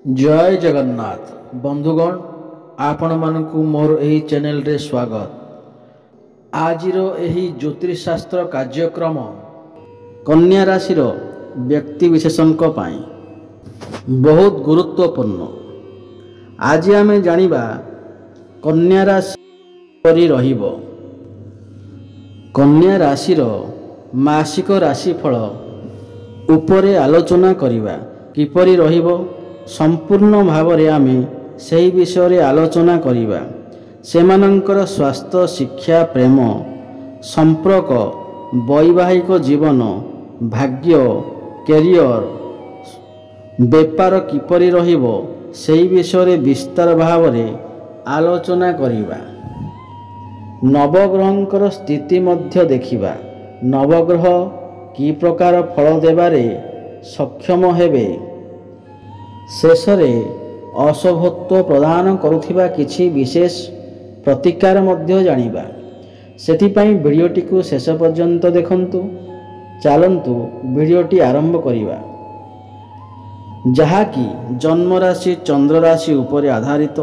जय जगन्नाथ बंधुगण आपण मानकु मोर एही चैनल रे स्वागत। आजिर एही ज्योतिषशास्त्र कार्यक्रम कन्या राशि व्यक्ति विशेषंक पाई बहुत गुरुत्वपूर्ण। आज आमे जानिबा कन्या राशि परि रहिबो। कन्या राशि मासिक राशिफल उपरे आलोचना करिबा किपरि रहिबो। संपूर्ण भावरे आमे सही विषय आलोचना करिबा। सेमानंकर स्वास्थ्य, शिक्षा, प्रेम, संपर्क, वैवाहिक जीवन, भाग्य, कैरियर, बेपार किपरि रहिबो सही विषय विस्तार भावरे आलोचना करिबा। नवग्रहंकर स्थिति मध्य देखिबा। नवग्रह कि प्रकार फल देबारे सक्षम हेबे। शेषरे अशुभत्व प्रदान करुथिबा किछि विशेष प्रतिकार मध्य जानिबा। सेथिपाई वीडियोटी को शेष पर्यंत देखंतु। चलंतु वीडियोटी आरंभ करिबा। जहाँकि जन्म राशि चंद्र राशि उपर आधारित।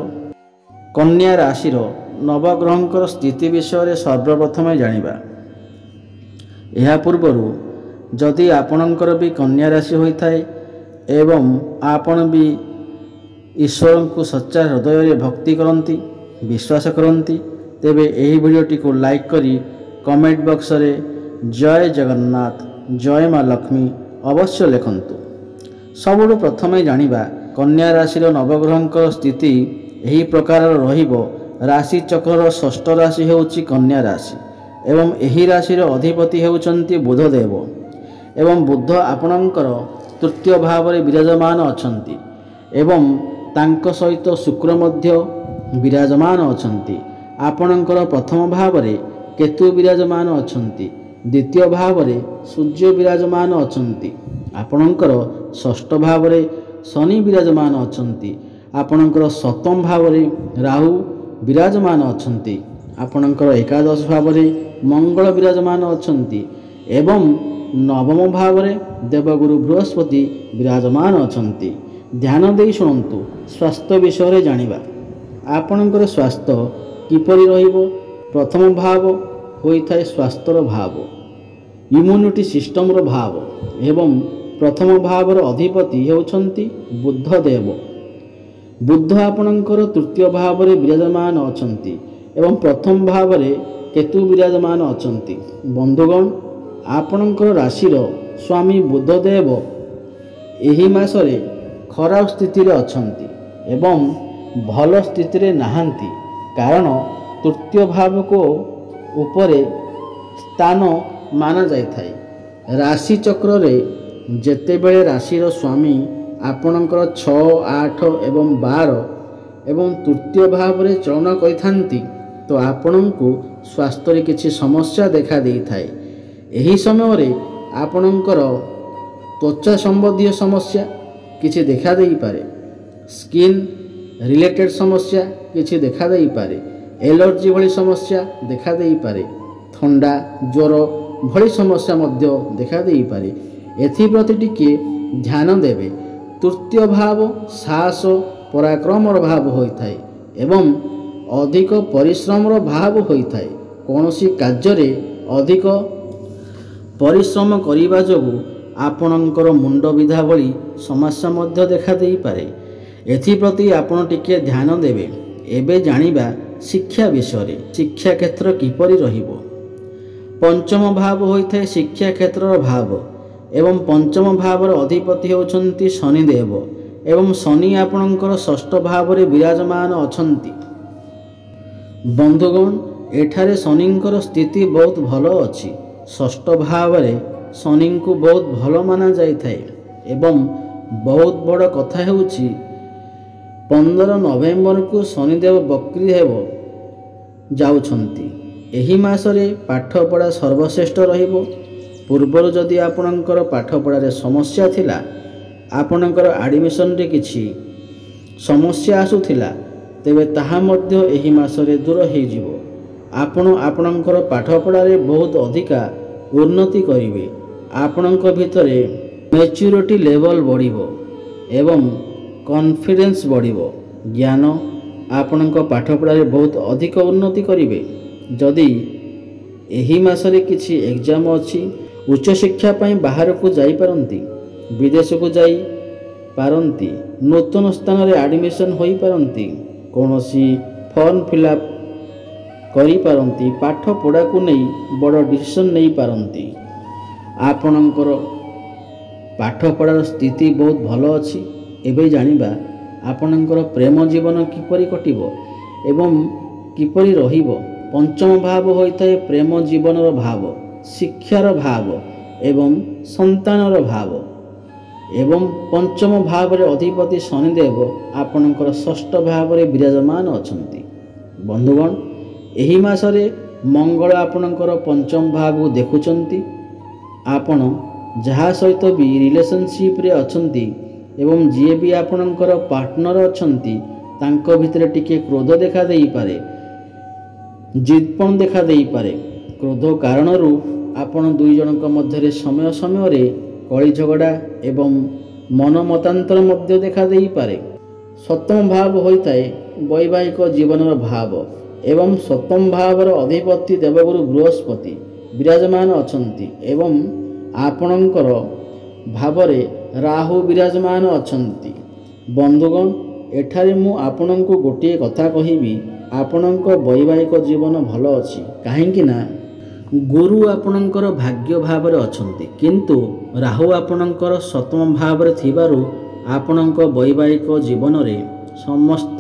कन्या राशि नवग्रहंकर स्थिति विषय सर्वप्रथम जानिबा। यह पूर्वरु जदि आपणकर भी कन्या राशि होइथाय एवं आपण भी ईश्वर को सच्चा हृदय भक्ति करती विश्वास करती तेबे यही वीडियोटी को लाइक करी कमेंट बॉक्स रे जय जगन्नाथ जय माँ लक्ष्मी अवश्य लिखंतु। सबुठु प्रथमे जानिबा कन्या राशि नवग्रहंकर स्थिति यही प्रकार रहिबो। राशि चक्र षष्ठ राशि हेउची कन्या राशि एवं यही राशि अधिपति हेउचंती बुधदेव एवं बुध आपणकर तृतीय भाव में विराजमान अछंती एवं तांको सहित शुक्र मध्य विराजमान अछंती। आपणकर प्रथम भाव में केतु विराजमान अछंती। द्वितीय भाव में सूर्य विराजमान अछंती। आपणकर षष्ठ भाव में शनि विराजमान अछंती। आपणकर सप्तम भाव में राहु विराजमान अछंती। आपणकर एकादश भाव में मंगल विराजमान अछंती एवं नवम भाव में देवगुरु बृहस्पति विराजमान अछंती। ध्यान दे शुणु। स्वास्थ्य विषय जानिबा। आपणकर स्वास्थ्य किपरि रहिबो। प्रथम भाव होइथाय स्वास्थ्यर भाव, इम्यूनिटी सिस्टम रो भाव एवं प्रथम भाव अधिपति हेउछंती बुधदेव। बुध आपणकर तृतीय भाव में विराजमान अछंती एवं प्रथम भाव में केतु विराजमान अछंती। बंधुगण आपणकर राशिर स्वामी बुधदेव एही मासरे खराब स्थिति रे अछंती एवं भल स्थिति रे नाहंती। कारण तृतीय भाव को उपरे स्थान माना जाइथाय। राशि चक्र रे जेतेबेले राशिर स्वामी आपणकर 6, 8 एवं 12 एवं तृतीय भाव रे चलन करिथांती तो आपणଙ୍କୁ स्वास्थ्य किछि समस्या देखा देइथाय। एही समय रे आपणकर त्वचा संबंधी समस्या किछि देखा देई पारे। स्किन रिलेटेड समस्या किछि देखा देई पारे। एलर्जी भली समस्या देखा देई पारे। ठंडा ज्वर भली समस्या मध्य देखा देई पारे। एथि प्रति टिके ध्यान देबे। तृतीय भाव साहस पराक्रम भाव होइथाय एवं अधिक परिश्रम भाव होइथाय। कोनोसी कार्य रे अधिक परिश्रम करिबा जोगु आपणकर मुंड विधा भली समस्या मध्य देखा देई पारे। एथि प्रति आपण टिके ध्यान देबे। एबे जानिबा शिक्षा विषय। शिक्षा क्षेत्र किपरि रहिबो। पंचम भाव होइथाय शिक्षा क्षेत्र भाव एवं पंचम भावर अधिपति होउछंती शनिदेव एवं शनि आपणकर षष्ठ भाव में विराजमान अछंती। बंधुगण एठारे शनिंकर स्थिति बहुत भलो अछि। षष्ठ भाव में शनि को बहुत भलो माना जाइथाय एवं बहुत बड़ कथा हेउछि 15 नवेम्बर को शनिदेव बक्री हेब जाउछंती। एही मासरे पाठ पढ़ा सर्वश्रेष्ठ रहिबो। पूर्वर जदि आपणकर पाठ पढ़ारे समस्या थिला, आपणकर एडमिशन रे किछि समस्या आसुथिला तेबे ताहा मध्य एही मासरे दूर हेइ जिवो। आपण आपणकर पाठ पढ़ारे बहुत अधिका उन्नति करिवे। आपणक भितरे मैच्योरिटी लेवल बढ़िबो एवं कॉन्फिडेंस बढ़िबो। ज्ञान आपणक पाठपढ़ारे बहुत अधिक उन्नति करिवे। जदि एही मासरे किछि एग्जाम अछि, उच्च शिक्षा पई बाहर को जाई पारंती, विदेश को जाई पारंती, नूतन स्थान रे एडमिशन होई पारंती, कोनोसी फॉर्म फिलअप करी पारंती, पाठ पढ़ा को नहीं बड़ डिसीजन नहीं पारंती। आपणकर पाठ पढ़ार स्थिति बहुत भल अछि। एबे जानिबा आपणकर प्रेम जीवन किपरि कटिबो एवं किपरि रहिबो। पंचम भाव होइताए प्रेम जीवनर भाव, शिक्षार भाव एवं संतानर भाव। एवं पंचम भाव रे अधिपति शनिदेव आपणकर षष्ठ भाव रे विराजमान अछंती। बंधुगण, एही मासरे मंगल आपणकर पंचम भाव को देखुचंती। आपण जहा सहित भी रिलेशनशिप रे अछंती एवं जी भी आपणकर पार्टनर अछंती, तांको भितरे टिके क्रोध देखा देई पारे, जिदपण देखा देई पारे। क्रोध कारणरू आपण दुई जनक मध्यरे समय समय रे कଳି झगड़ा एवं मन मतांतर मध्य देखा देई पारे। सप्तम भाव होइताए वैवाहिक जीवनर भाव एवं सप्तम भावर अधिपति देवगुरु बृहस्पति विराजमान अछंती एवं आपणकर भावरे राहु विराजमान अछंती। बंधुगण, एठारे मु आपणको गोटे कथा कहिबी, आपणक वैवाहिक जीवन भल अछि काहेकि ना गुरु आपणकर भाग्य भावरे अछंती, किंतु राहु आपणकर सप्तम भावरे थिबारु आपणक वैवाहिक जीवन रे समस्त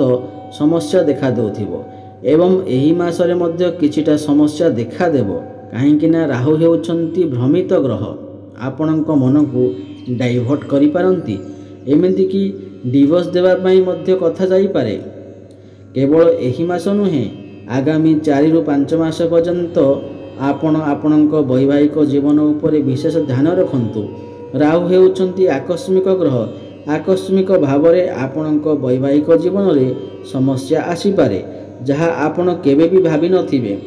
समस्या देखा देउथिबो एवं एही मासरे मध्य किछिटा समस्या देखा देबो। काहेकि ना राहु हेउछंती भ्रमित ग्रह, आपणक मन को डाइवर्ट करि पारंती, एमिति कि डिवोर्स देवा पई मध्य कथा जाई पारे। केवल एही मास नुहे, आगामी 4 ରୁ 5 मास पर्यंत आपण आपणक वैवाहिक जीवन उपरे विशेष ध्यान रखंतु। राहु हेउछंती आकस्मिक ग्रह, आकस्मिक भावरे आपणक वैवाहिक जीवन रे समस्या आसी पारे, जहा आपण केबे भी भाबी नथिबे।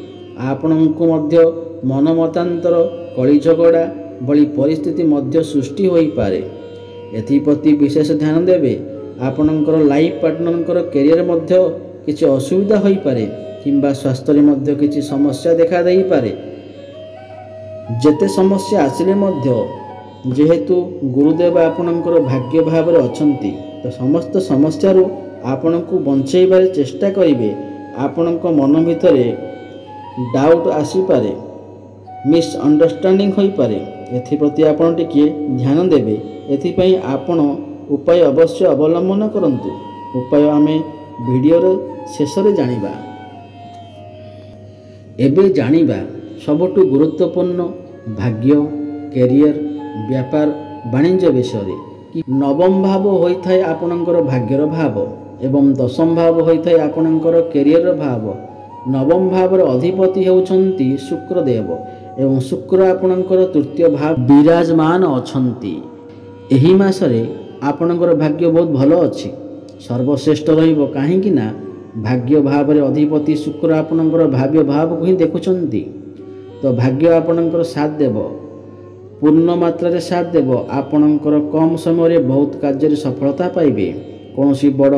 आपणको मध्य मन मतांतर, कଳି झगड़ा भली परिस्थिति मध्य सृष्टि होई पारे। एथिप्रति विशेष ध्यान देबे। आपणकर लाइफ पार्टनरकर कैरियर मध्य किछि असुविधा होई पारे किंबा स्वास्थ्य रे मध्य किछि समस्या देखा देई पारे। जेते समस्या आसिले मध्य जेहेतु गुरुदेव आपणकर भाग्य भाव रे अछंती, तो समस्त समस्या रो आपणको बंचेइबारे चेष्टा करिवे। आपणको मन भितरे डाउट आसी पारे, मिसअंडरस्टैंडिंग होई पारे। एथिप्रति आपण टिके ध्यान देबे। एथिपई आपण उपाय अवश्य अवलंबन करंतु। उपाय आमे वीडियोर शेष रे जानिबा। एबे जानिबा सबटु गुरुत्वपूर्ण भाग्य, कैरियर, व्यापार, वाणिज्य विषय रे कि नवम भाव होइथाय आपणकर भाग्यर भाव एवं दशम भाव होइथाय आपणकर कैरियर भाव। नवम भावर अधिपति हेउछंती शुक्रदेव एवं शुक्र आपणकर तृतीय भाव विराजमान अछंती। एही मासरे आपणकर भाग्य बहुत भल अछि, सर्वश्रेष्ठ रहिबो। काहेकि ना भाग्य भाव रे अधिपति शुक्र आपणकर भाव्य भाव को ही देखुछंती, तो भाग्य आपणकर साथ देबो, पूर्ण मात्रा रे साथ देबो। आपणकर कम समय रे बहुत कार्य रे सफलता पाइबे। कोनोसी बड़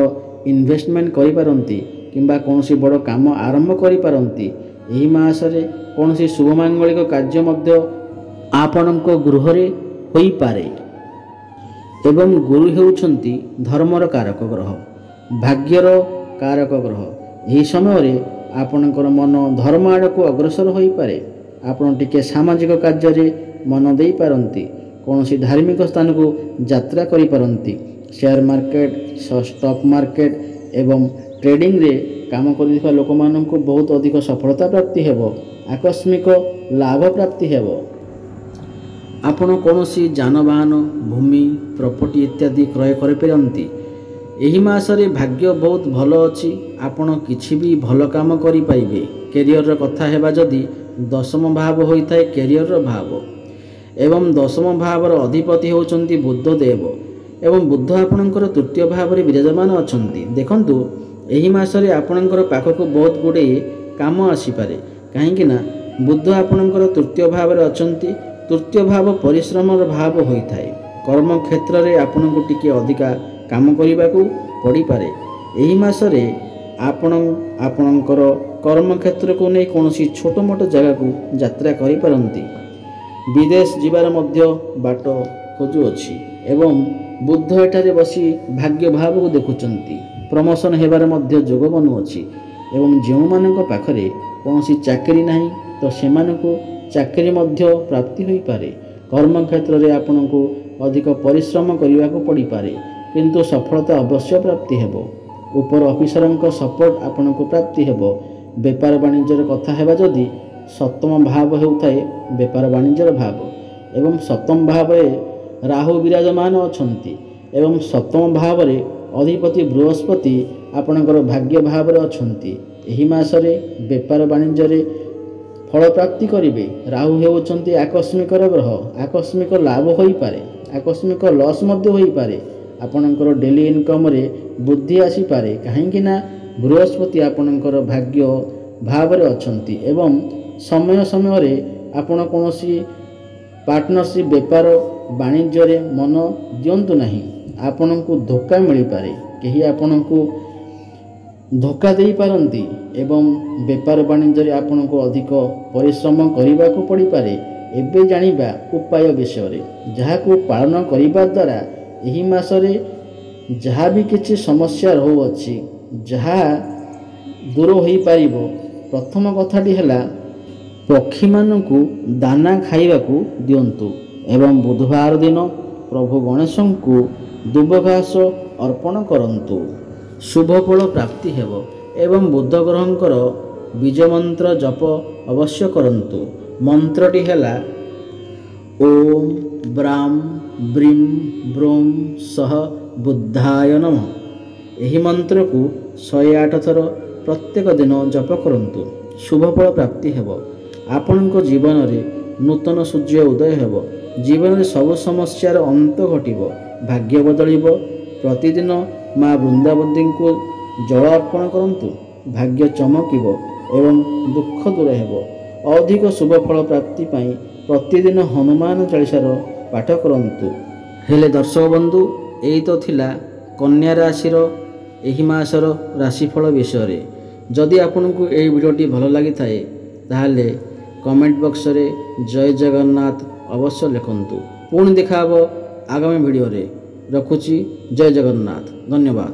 इन्वेस्टमेंट करि पारंती किंबा कोनोसी बड़ काम आरंभ करि पारंती। एही मासरे कोनोसी शुभ मांगलिक कार्य मध्य आपणक गृह रे होई पारे। एवं गुरु हेउछंती धर्मर कारक ग्रह, भाग्यर कारक ग्रह। एही समय रे आपणकर मन धर्म आड़ को अग्रसर होई पारे। आपण टिके सामाजिक कार्य रे मन देई पारंती, कोनोसी धार्मिक स्थान को यात्रा करि पारंती। शेयर मार्केट, स्टॉक मार्केट एवं ट्रेडिंग रे काम करिଥିବା लोकମାନଙ୍କୁ बहुत अधिक सफलता प्राप्ति हेबो, आकस्मिक लाभ प्राप्ति हेबो। आपण कोनोसी जानवाहन, भूमि, प्रॉपर्टी इत्यादि क्रय करि पारंती। एही मासरे भाग्य बहुत भल अछि, आपण किछि भी भल काम करि पाइबे। कैरियर रो कथा हेबा जदि दशम भाव होइथाय कैरियर रो भाव एवं दशम भावर अधिपति होउचंती बुध देव एवं बुध आपणकर तृतीय भाव रे विराजमान अछंती। देखंतु एही मासरे आपणकर पाखको बहुत गुडे काम आसी पारे। काहेकि ना बुध आपणकर तृतीय भाव रे अछंती। तृतीय भाव परिश्रमर भाव होइथाय। कर्म क्षेत्र रे आपणको टिके अधिका କାମ କରିବାକୁ ପଡ଼ିପାରେ। ଏହି ମାସରେ ଆପଣଙ୍କର କର୍ମକ୍ଷେତ୍ରକୁ ନେଇ କୌଣସି ଛୋଟ ମୋଟ ଜାଗାକୁ ଯାତ୍ରା କରିପାରନ୍ତି। ବିଦେଶ ଯିବାର ମଧ୍ୟ ବାଟ ଖୋଜୁଅଛି ଏବଂ ବୁଧ ଏଠାରେ ବସି ଭାଗ୍ୟ ଭାବକୁ ଦେଖୁଛନ୍ତି। ପ୍ରମୋସନ୍ ହେବାର ମଧ୍ୟ ଯୋଗ ବନୁଅଛି ଏବଂ ଯେଉଁମାନଙ୍କ ପାଖରେ କୌଣସି ଚାକିରି ନାହିଁ ତ ସେମାନଙ୍କୁ ଚାକିରି ମଧ୍ୟ ପ୍ରାପ୍ତି ହୋଇପାରେ। କର୍ମକ୍ଷେତ୍ରରେ ଆପଣଙ୍କୁ ଅଧିକ ପରିଶ୍ରମ କରିବାକୁ ପଡ଼ିପାରେ କିନ୍ତୁ ସଫଳତା ଅବଶ୍ୟ ପ୍ରାପ୍ତି ହେବ। ଉପର ଅଫିସରଙ୍କ ସପୋର୍ଟ ଆପଣଙ୍କୁ ପ୍ରାପ୍ତି ହେବ। ବେପାର ବାଣିଜ୍ୟର କଥା ହେବା ଯଦି ସପ୍ତମ ଭାବ ହେଉଥାଏ ବେପାର ବାଣିଜ୍ୟର ଭାବ ଏବଂ ସପ୍ତମ ଭାବରେ ରାହୁ ବିରାଜମାନ ଅଛନ୍ତି ଏବଂ ସପ୍ତମ ଭାବରେ ଅଧିପତି ବୃହସ୍ପତି ଆପଣଙ୍କର ଭାଗ୍ୟ ଭାବରେ ଅଛନ୍ତି। ଏହି ମାସରେ ବେପାର ବାଣିଜ୍ୟରେ ଫଳ ପ୍ରାପ୍ତି କରିବେ। ରାହୁ ହେଉଛନ୍ତି ଆକସ୍ମିକର ଗ୍ରହ। ଆକସ୍ମିକ ଲାଭ ହୋଇପାରେ, ଆକସ୍ମିକ ଲସ୍ ମଧ୍ୟ ହୋଇପାରେ। ଆପଣଙ୍କର ଡେଲି ଇନକମ୍ରେ ବୃଦ୍ଧି ଆସିପାରେ କାହିଁକି ନା ବୃହସ୍ପତି ଆପଣଙ୍କର ଭାଗ୍ୟ ଭାବରେ ଅଛନ୍ତି ଏବଂ ସମୟ ସମୟରେ ଆପଣ କୌଣସି ପାର୍ଟନରସିପ୍ ବେପାର ବାଣିଜ୍ୟରେ ମନ ଦିଅନ୍ତୁ ନାହିଁ। ଆପଣଙ୍କୁ ଧୋକା ମିଳିପାରେ, କେହି ଆପଣଙ୍କୁ ଧୋକା ଦେଇପାରନ୍ତି ଏବଂ ବେପାର ବାଣିଜ୍ୟରେ ଆପଣଙ୍କୁ ଅଧିକ ପରିଶ୍ରମ କରିବାକୁ ପଡ଼ିପାରେ। ଏବେ ଜାଣିବା ଉପାୟ ବିଷୟରେ ଯାହାକୁ ପାଳନ କରିବା ଦ୍ୱାରା ଏହି ମାସରେ ଯାହା ବି କିଛି ସମସ୍ୟା ରହୁଅଛି ଯାହା ଦୂର ହୋଇପାରିବ। ପ୍ରଥମ କଥାଟି ହେଲା ପକ୍ଷୀମାନଙ୍କୁ ଦାନା ଖାଇବାକୁ ଦିଅନ୍ତୁ ଏବଂ ବୁଧବାର ଦିନ ପ୍ରଭୁ ଗଣେଶଙ୍କୁ ଦୁବ ଘାସ ଅର୍ପଣ କରନ୍ତୁ। ଶୁଭ ଫଳ ପ୍ରାପ୍ତି ହେବ ଏବଂ ବୁଧ ଗ୍ରହଙ୍କର ବୀଜ ମନ୍ତ୍ର ଜପ ଅବଶ୍ୟ କରନ୍ତୁ। ମନ୍ତ୍ରଟି ହେଲା ଓମ୍ ବ୍ରାଂ ବ୍ରିଂ ବ୍ରୋଂ ସହ ବୁଦ୍ଧାୟ ନମଃ। ଏହି ମନ୍ତ୍ରକୁ 108 ଥର ପ୍ରତ୍ୟେକ ଦିନ ଜପ କରନ୍ତୁ। ଶୁଭ ଫଳ ପ୍ରାପ୍ତି ହେବ। ଆପଣଙ୍କ ଜୀବନରେ ନୂତନ ସୂର୍ଯ୍ୟ ଉଦୟ ହେବ। ଜୀବନରେ ସବୁ ସମସ୍ୟାର ଅନ୍ତ ଘଟିବ, ଭାଗ୍ୟ ବଦଳିବ। ପ୍ରତିଦିନ ମା ବୃନ୍ଦାବତୀଙ୍କୁ ଜଳ ଅର୍ପଣ କରନ୍ତୁ, ଭାଗ୍ୟ ଚମକିବ ଏବଂ ଦୁଃଖ ଦୂର ହେବ। ଅଧିକ ଶୁଭ ଫଳ ପ୍ରାପ୍ତି ପାଇଁ ପ୍ରତିଦିନ ହନୁମାନ ଚାଳିଶାର ପାଠ କରନ୍ତୁ। ହେଲେ ଦର୍ଶକ ବନ୍ଧୁ, ଏଇ ତ ଥିଲା କନ୍ୟା ରାଶିର ଏହି ମାସର ରାଶିଫଳ ବିଷୟରେ। ଯଦି ଆପଣଙ୍କୁ ଏହି ଭିଡ଼ିଓଟି ଭଲ ଲାଗିଥାଏ ତାହେଲେ କମେଣ୍ଟ ବକ୍ସରେ ଜୟ ଜଗନ୍ନାଥ ଅବଶ୍ୟ ଲେଖନ୍ତୁ। ପୁଣି ଦେଖା ହେବ ଆଗାମୀ ଭିଡ଼ିଓରେ। ରଖୁଛି, ଜୟ ଜଗନ୍ନାଥ, ଧନ୍ୟବାଦ।